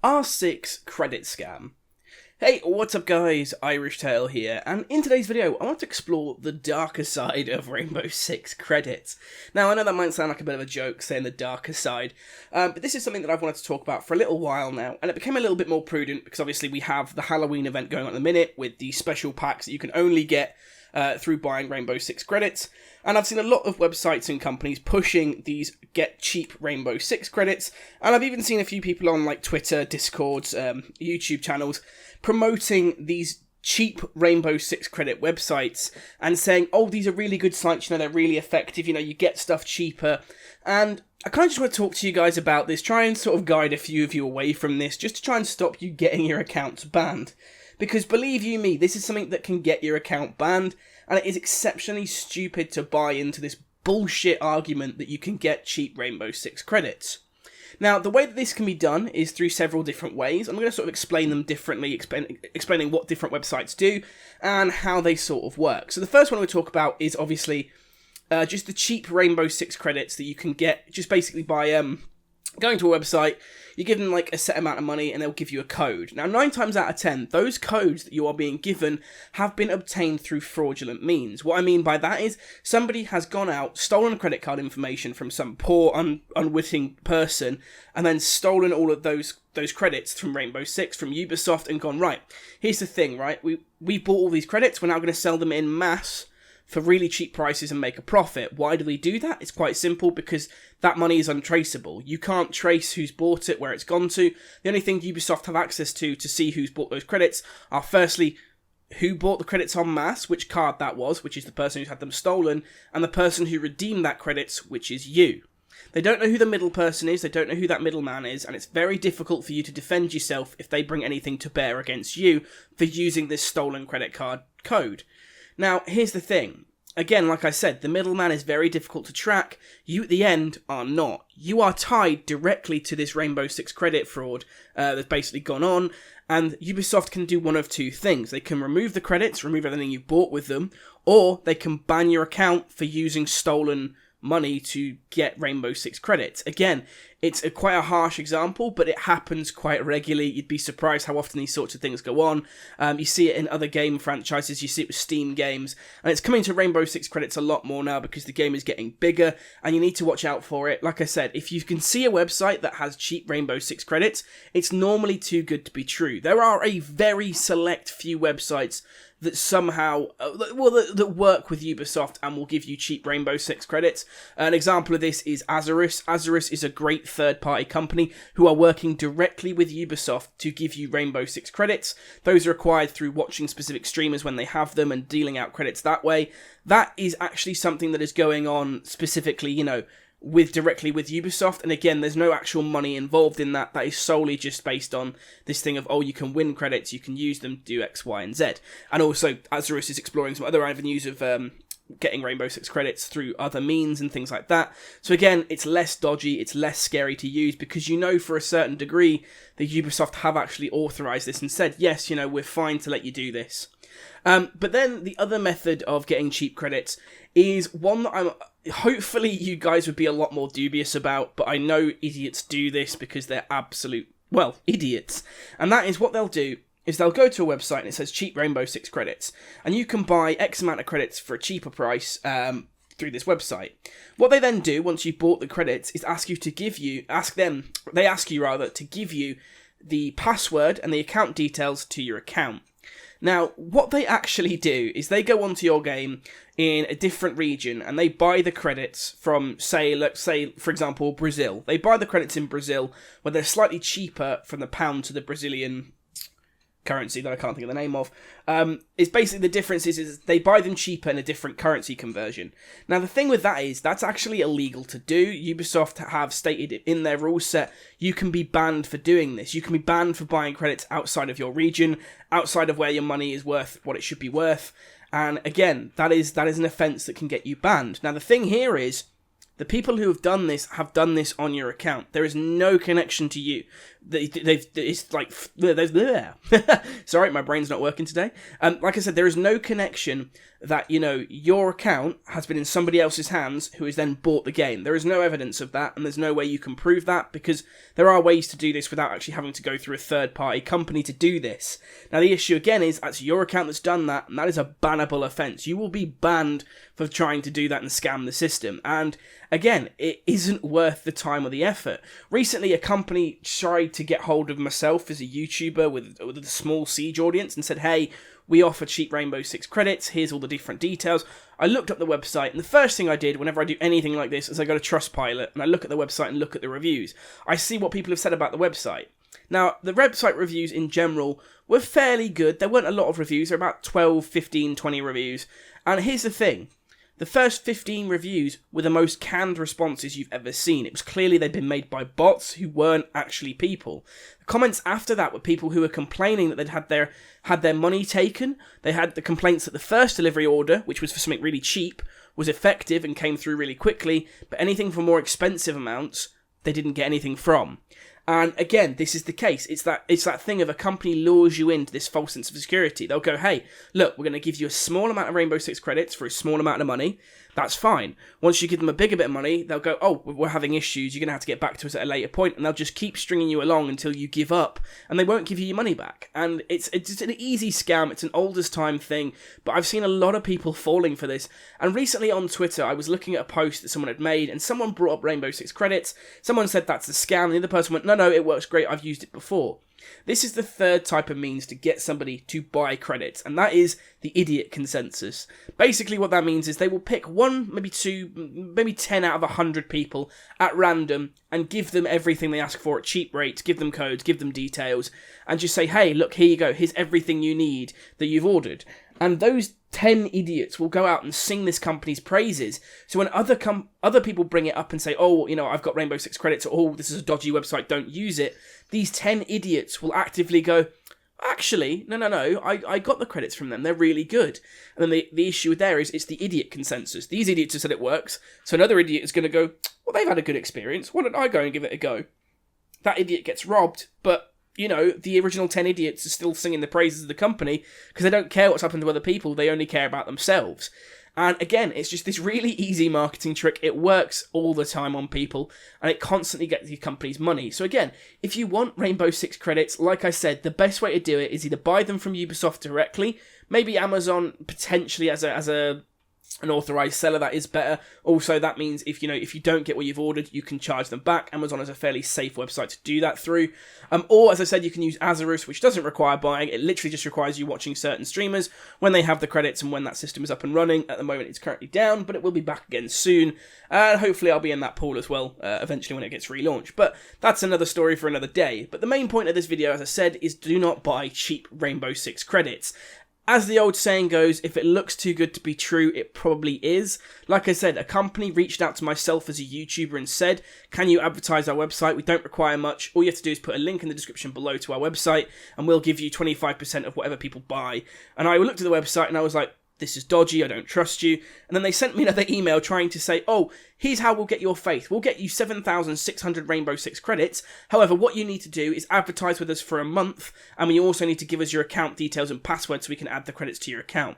R6 credit scam. Hey, what's up guys, Irish Tail here, and in today's video I want to explore the darker side of Rainbow Six credits. Now I know that might sound like a bit of a joke saying the darker side, but this is something that I've wanted to talk about for a little while now, and it became a little bit more prudent because obviously we have the Halloween event going on at the minute with the special packs that you can only get through buying Rainbow Six credits, and I've seen a lot of websites and companies pushing these get cheap Rainbow Six credits, and I've even seen a few people on like Twitter, Discords, YouTube channels promoting these cheap Rainbow Six credit websites and saying, oh, these are really good sites, they're really effective, you get stuff cheaper. And I kind of just want to talk to you guys about this, try and sort of guide a few of you away from this, just to try and stop you getting your accounts banned. Because believe you me, this is something that can get your account banned, and it is exceptionally stupid to buy into this bullshit argument that you can get cheap Rainbow Six credits. Now, the way that this can be done is through several different ways. I'm going to sort of explain them differently, explaining what different websites do and how they sort of work. So the first one we'll talk about is obviously just the cheap Rainbow Six credits that you can get just basically by going to a website. You give them like a set amount of money and they'll give you a code. Now 9 times out of 10, those codes that you are being given have been obtained through fraudulent means. What I mean by that is somebody has gone out, stolen credit card information from some poor unwitting person, and then stolen all of those credits from Rainbow Six, from Ubisoft, and gone, right, here's the thing, right, we bought all these credits, we're now going to sell them in mass for really cheap prices and make a profit. Why do we do that? It's quite simple, because that money is untraceable. You can't trace who's bought it, where it's gone to. The only thing Ubisoft have access to see who's bought those credits are firstly, who bought the credits en masse, which card that was, which is the person who's had them stolen, and the person who redeemed that credits, which is you. They don't know who the middle person is, they don't know who that middleman is, and it's very difficult for you to defend yourself if they bring anything to bear against you for using this stolen credit card code. Now, here's the thing. Again, like I said, the middleman is very difficult to track. You, at the end, are not. You are tied directly to this Rainbow Six credit fraud that's basically gone on, and Ubisoft can do one of two things. They can remove the credits, remove everything you bought with them, or they can ban your account for using stolen money to get Rainbow Six credits. Again, it's quite a harsh example, but it happens quite regularly. You'd be surprised how often these sorts of things go on. You see it in other game franchises, you see it with Steam games, and it's coming to Rainbow Six credits a lot more now because the game is getting bigger, and you need to watch out for it. Like I said, if you can see a website that has cheap Rainbow Six credits, it's normally too good to be true. There are a very select few websites that somehow, that work with Ubisoft and will give you cheap Rainbow Six credits. An example of this is Authorized. Authorized is a great third-party company who are working directly with Ubisoft to give you Rainbow Six credits. Those are acquired through watching specific streamers when they have them and dealing out credits that way. That is actually something that is going on specifically, directly with Ubisoft, and again, there's no actual money involved in that. That is solely just based on this thing of, oh, you can win credits, you can use them to do X, Y, and Z. And also, Azuris is exploring some other avenues of getting Rainbow Six credits through other means and things like that. So again, it's less dodgy, it's less scary to use, because for a certain degree that Ubisoft have actually authorized this and said, yes, we're fine to let you do this. But then the other method of getting cheap credits is one that hopefully you guys would be a lot more dubious about, but I know idiots do this because they're absolute, idiots. And that is what they'll do is they'll go to a website and it says cheap Rainbow Six credits, and you can buy X amount of credits for a cheaper price through this website. What they then do once you've bought the credits is ask you to give you the password and the account details to your account. Now, what they actually do is they go onto your game in a different region and they buy the credits from, let's say, for example, Brazil. They buy the credits in Brazil where they're slightly cheaper from the pound to the Brazilian currency that I can't think of the name of. Is basically the difference is they buy them cheaper in a different currency conversion. Now the thing with that is that's actually illegal to do. Ubisoft have stated in their rule set you can be banned for doing this. You can be banned for buying credits outside of your region, outside of where your money is worth what it should be worth. And again, that is an offence that can get you banned. Now the thing here is The people who have done this on your account. There is no connection to you. It's like, sorry, my brain's not working today. Like I said, there is no connection that, your account has been in somebody else's hands who has then bought the game. There is no evidence of that, and there's no way you can prove that, because there are ways to do this without actually having to go through a third-party company to do this. Now, the issue, again, is that's your account that's done that, and that is a bannable offence. You will be banned for trying to do that and scam the system, and again, it isn't worth the time or the effort. Recently, a company tried to get hold of myself as a YouTuber with a small siege audience and said, hey, we offer cheap Rainbow Six credits, here's all the different details. I looked up the website, and the first thing I did whenever I do anything like this is I go to Trustpilot, and I look at the website and look at the reviews. I see what people have said about the website. Now, the website reviews in general were fairly good. There weren't a lot of reviews, there were about 12, 15, 20 reviews. And here's the thing. The first 15 reviews were the most canned responses you've ever seen. It was clearly they'd been made by bots who weren't actually people. The comments after that were people who were complaining that they'd had their money taken. They had the complaints that the first delivery order, which was for something really cheap, was effective and came through really quickly, but anything for more expensive amounts, they didn't get anything from. And again, this is the case. It's that thing of a company lures you into this false sense of security. They'll go, hey, look, we're going to give you a small amount of Rainbow Six credits for a small amount of money. That's fine. Once you give them a bigger bit of money, they'll go, oh, we're having issues. You're going to have to get back to us at a later point. And they'll just keep stringing you along until you give up. And they won't give you your money back. And it's just an easy scam. It's an old as time thing. But I've seen a lot of people falling for this. And recently on Twitter, I was looking at a post that someone had made. And someone brought up Rainbow Six credits. Someone said that's a scam. And the other person went, no, it works great. I've used it before. This is the third type of means to get somebody to buy credits, and that is the idiot consensus. Basically what that means is they will pick 1, maybe 2, maybe 10 out of 100 people at random and give them everything they ask for at cheap rates, give them codes, give them details, and just say, hey, look, here you go, here's everything you need that you've ordered. And those 10 idiots will go out and sing this company's praises. So when other people bring it up and say, oh, I've got Rainbow Six credits, or oh, this is a dodgy website, don't use it, these 10 idiots will actively go, actually, no, I got the credits from them, they're really good. And then the issue there is it's the idiot consensus. These idiots have said it works, so another idiot is going to go, well, they've had a good experience, why don't I go and give it a go? That idiot gets robbed, but the original 10 idiots are still singing the praises of the company because they don't care what's happened to other people, they only care about themselves. And again, it's just this really easy marketing trick. It works all the time on people, and it constantly gets these companies money. So again, if you want Rainbow Six credits, like I said, the best way to do it is either buy them from Ubisoft directly, maybe Amazon potentially as an authorized seller, that is better. Also, that means if you don't get what you've ordered, you can charge them back. Amazon is a fairly safe website to do that through. Or, as I said, you can use Azarus, which doesn't require buying. It literally just requires you watching certain streamers when they have the credits and when that system is up and running. At the moment, it's currently down, but it will be back again soon. And hopefully I'll be in that pool as well, eventually when it gets relaunched. But that's another story for another day. But the main point of this video, as I said, is do not buy cheap Rainbow Six credits. As the old saying goes, if it looks too good to be true, it probably is. Like I said, a company reached out to myself as a YouTuber and said, can you advertise our website? We don't require much. All you have to do is put a link in the description below to our website, and we'll give you 25% of whatever people buy. And I looked at the website and I was like, this is dodgy, I don't trust you. And then they sent me another email trying to say, oh, here's how we'll get your faith. We'll get you 7,600 Rainbow Six credits. However, what you need to do is advertise with us for a month, and you also need to give us your account details and password so we can add the credits to your account.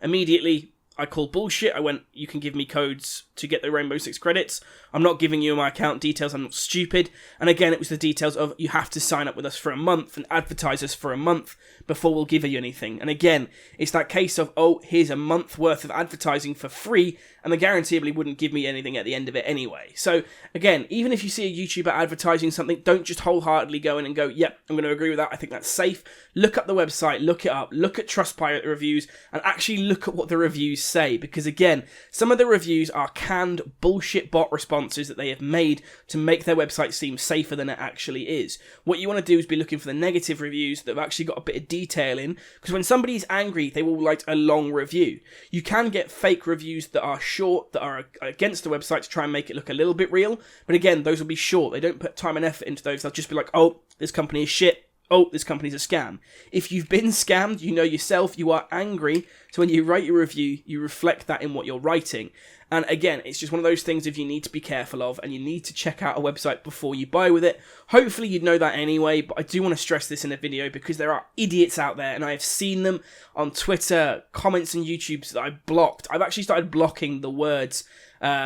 Immediately, I called bullshit. I went, you can give me codes to get the Rainbow Six credits. I'm not giving you my account details, I'm not stupid. And again, it was the details of you have to sign up with us for a month and advertise us for a month before we'll give you anything. And again, it's that case of, oh, here's a month worth of advertising for free, and they guaranteeably wouldn't give me anything at the end of it anyway. So again, even if you see a YouTuber advertising something, don't just wholeheartedly go in and go, yep, I'm going to agree with that, I think that's safe. Look up the website, look it up, look at Trustpilot reviews, and actually look at what the reviews say, because again, some of the reviews are canned bullshit bot responses that they have made to make their website seem safer than it actually is. What you want to do is be looking for the negative reviews that have actually got a bit of detail in, because when somebody's angry, they will write a long review. You can get fake reviews that are short, that are against the website to try and make it look a little bit real, but again, those will be short. They don't put time and effort into those. They'll just be like, oh, this company is shit. Oh, this company's a scam. If you've been scammed, you know yourself, you are angry, so when you write your review, you reflect that in what you're writing. And again, it's just one of those things if you need to be careful of, and you need to check out a website before you buy with it. Hopefully you'd know that anyway, but I do want to stress this in a video because there are idiots out there, and I have seen them on Twitter, comments on YouTube that I've blocked. I've actually started blocking the words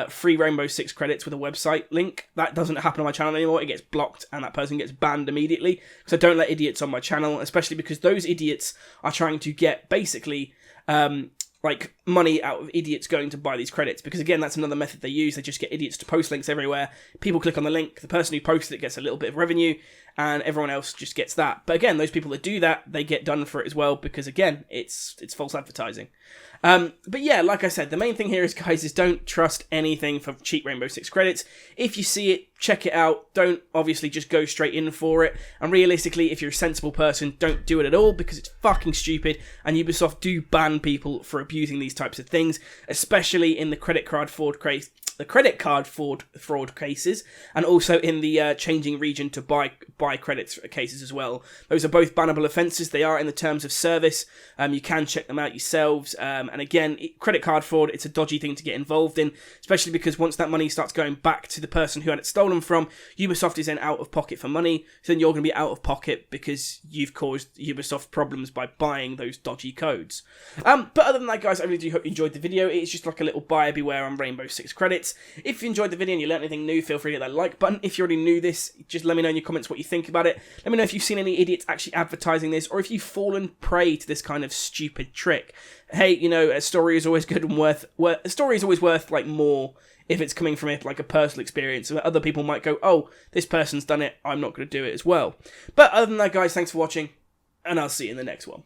free Rainbow Six credits with a website link. That doesn't happen on my channel anymore. It gets blocked and that person gets banned immediately, because I don't let idiots on my channel, especially because those idiots are trying to get basically like money out of idiots going to buy these credits, because again, that's another method they use. They just get idiots to post links everywhere. People click on the link, the person who posted it gets a little bit of revenue, and everyone else just gets that. But again, those people that do that, they get done for it as well, because again, it's false advertising. But yeah, like I said, the main thing here is, guys, is don't trust anything for cheap Rainbow Six credits. If you see it, check it out. Don't obviously just go straight in for it. And realistically, if you're a sensible person, don't do it at all, because it's fucking stupid. And Ubisoft do ban people for abusing these types of things, especially in the credit card fraud case. The credit card fraud cases, and also in the changing region to buy credits cases as well. Those are both bannable offences. They are in the terms of service. You can check them out yourselves. And again, credit card fraud, it's a dodgy thing to get involved in, especially because once that money starts going back to the person who had it stolen from, Ubisoft is then out of pocket for money. So then you're going to be out of pocket because you've caused Ubisoft problems by buying those dodgy codes. But other than that, guys, I really do hope you enjoyed the video. It's just like a little buyer beware on Rainbow Six credits. If you enjoyed the video and you learned anything new, feel free to hit that like button. If you already knew this, just let me know in your comments what you think about it. Let me know if you've seen any idiots actually advertising this, or if you've fallen prey to this kind of stupid trick. Hey, you know, a story is always good and a story is always worth like more if it's coming from it like a personal experience. Other people might go, oh, this person's done it, I'm not going to do it as well. But other than that, guys, thanks for watching, and I'll see you in the next one.